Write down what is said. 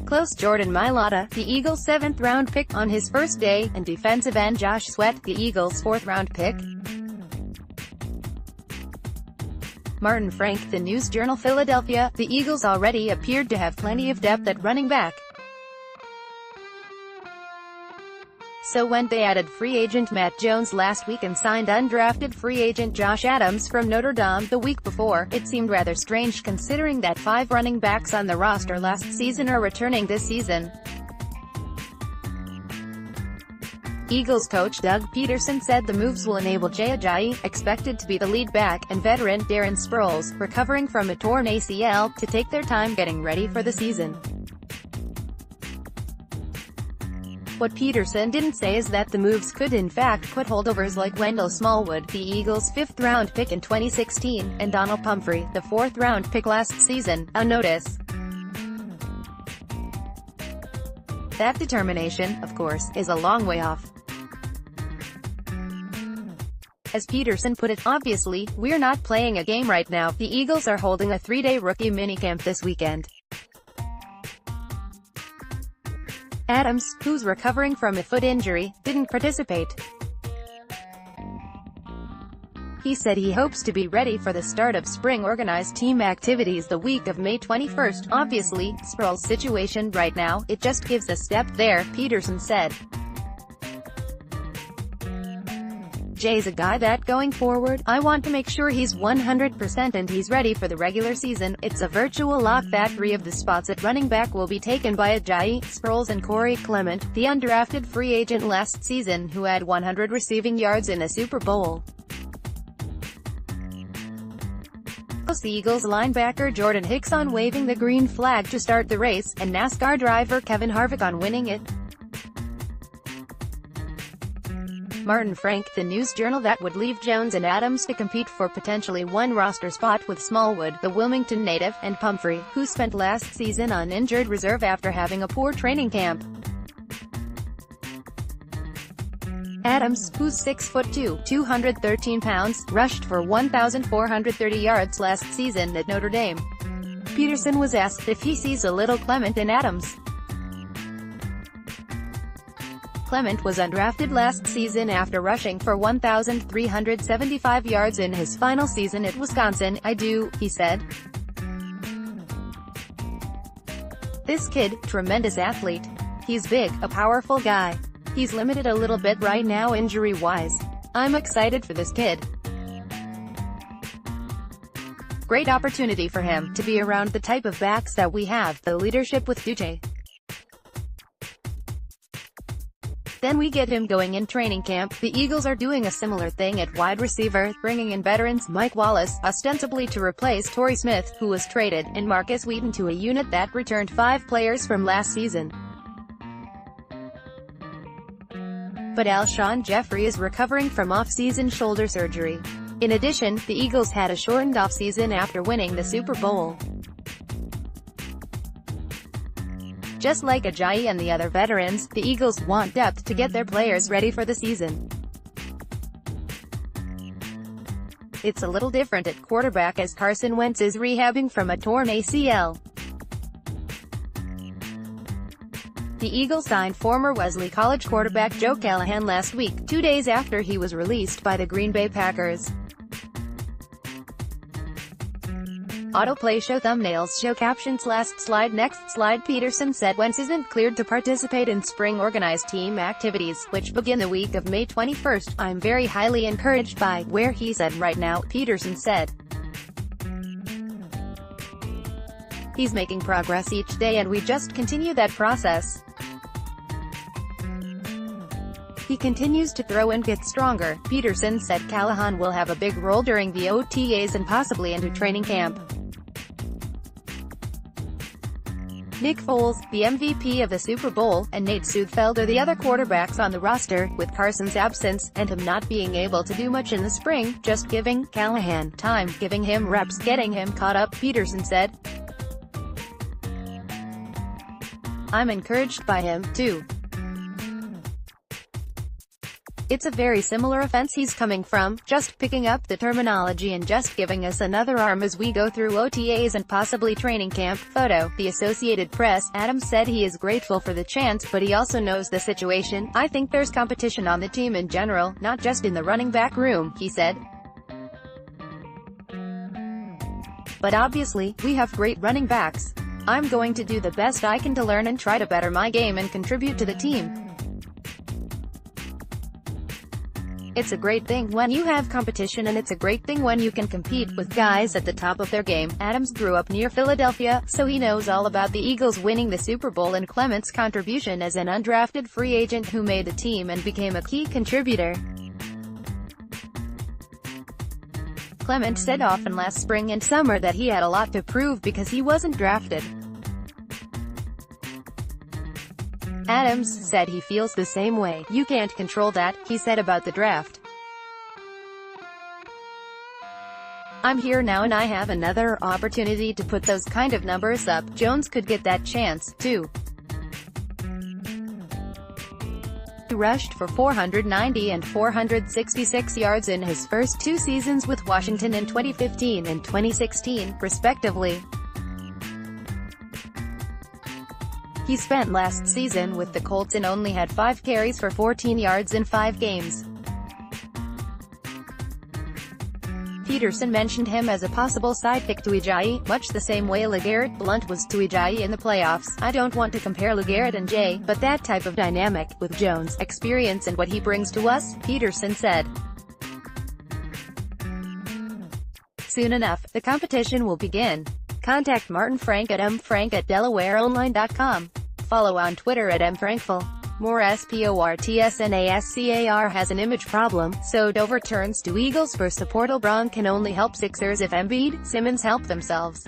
close Jordan Mailata, the Eagles' 7th-round pick, on his first day, and defensive end Josh Sweat, the Eagles' 4th-round pick. Martin Frank, the News Journal-Philadelphia, the Eagles already appeared to have plenty of depth at running back. So when they added free agent Matt Jones last week and signed undrafted free agent Josh Adams from Notre Dame the week before, it seemed rather strange considering that 5 running backs on the roster last season are returning this season. Eagles coach Doug Peterson said the moves will enable Jay Ajayi, expected to be the lead back, and veteran Darren Sproles, recovering from a torn ACL, to take their time getting ready for the season. What Peterson didn't say is that the moves could in fact put holdovers like Wendell Smallwood, the Eagles' 5th-round pick in 2016, and Donald Pumphrey, the 4th-round pick last season, on notice. That determination, of course, is a long way off. As Peterson put it, obviously, we're not playing a game right now. The Eagles are holding a 3-day rookie minicamp this weekend. Adams, who's recovering from a foot injury, didn't participate. He said he hopes to be ready for the start of spring organized team activities the week of May 21st. Obviously, Sproles' situation right now, it just gives a step there, Peterson said. Jay's a guy that going forward, I want to make sure he's 100% and he's ready for the regular season. It's a virtual lock that 3 of the spots at running back will be taken by Ajayi, Sproles and Corey Clement, the undrafted free agent last season who had 100 receiving yards in a Super Bowl. The Eagles linebacker Jordan Hicks on waving the green flag to start the race, and NASCAR driver Kevin Harvick on winning it. Martin Frank, the News Journal, that would leave Jones and Adams to compete for potentially one roster spot with Smallwood, the Wilmington native, and Pumphrey, who spent last season on injured reserve after having a poor training camp. Adams, who's 6'2", 213 pounds, rushed for 1,430 yards last season at Notre Dame. Peterson was asked if he sees a little Clement in Adams. Clement was undrafted last season after rushing for 1,375 yards in his final season at Wisconsin. I do, he said. This kid, tremendous athlete. He's big, a powerful guy. He's limited a little bit right now injury-wise. I'm excited for this kid. Great opportunity for him to be around the type of backs that we have, the leadership with Duche. Then we get him going in training camp. The Eagles are doing a similar thing at wide receiver, bringing in veterans Mike Wallace, ostensibly to replace Torrey Smith, who was traded, and Marcus Wheaton to a unit that returned 5 players from last season. But Alshon Jeffrey is recovering from off-season shoulder surgery. In addition, the Eagles had a shortened off-season after winning the Super Bowl. Just like Ajayi and the other veterans, the Eagles want depth to get their players ready for the season. It's a little different at quarterback as Carson Wentz is rehabbing from a torn ACL. The Eagles signed former Wesley College quarterback Joe Callahan last week, 2 days after he was released by the Green Bay Packers. Autoplay show thumbnails show captions. Last slide. Next slide. Peterson said Wentz isn't cleared to participate in spring organized team activities, which begin the week of May 21st. I'm very highly encouraged by where he's at right now, Peterson said. He's making progress each day and we just continue that process. He continues to throw and get stronger. Peterson said Callahan will have a big role during the OTAs and possibly into training camp. Nick Foles, the MVP of the Super Bowl, and Nate Sudfeld are the other quarterbacks on the roster, with Carson's absence, and him not being able to do much in the spring, just giving Callahan time, giving him reps, getting him caught up, Peterson said. I'm encouraged by him, too. It's a very similar offense he's coming from, just picking up the terminology and just giving us another arm as we go through OTAs and possibly training camp." Photo. The Associated Press. Adams said he is grateful for the chance, but he also knows the situation. "I think there's competition on the team in general, not just in the running back room," he said. "But obviously, we have great running backs. I'm going to do the best I can to learn and try to better my game and contribute to the team. It's a great thing when you have competition, and it's a great thing when you can compete with guys at the top of their game." Adams grew up near Philadelphia, so he knows all about the Eagles winning the Super Bowl and Clement's contribution as an undrafted free agent who made the team and became a key contributor. Clement said often last spring and summer that he had a lot to prove because he wasn't drafted. Adams said he feels the same way. "You can't control that," he said about the draft. "I'm here now and I have another opportunity to put those kind of numbers up. Jones could get that chance, too." He rushed for 490 and 466 yards in his first 2 seasons with Washington in 2015 and 2016, respectively. He spent last season with the Colts and only had 5 carries for 14 yards in 5 games. Peterson mentioned him as a possible sidekick to Ajayi, much the same way LeGarrette Blount was to Ajayi in the playoffs. "I don't want to compare LeGarrette and Jay, but that type of dynamic, with Jones' experience and what he brings to us," Peterson said. "Soon enough, the competition will begin. Contact Martin Frank at mfrank@delawareonline.com. Follow on Twitter at mfrankful. More SPORTSNASCAR has an image problem, so Dover turns to Eagles for support. LeBron can only help Sixers if Embiid, Simmons help themselves."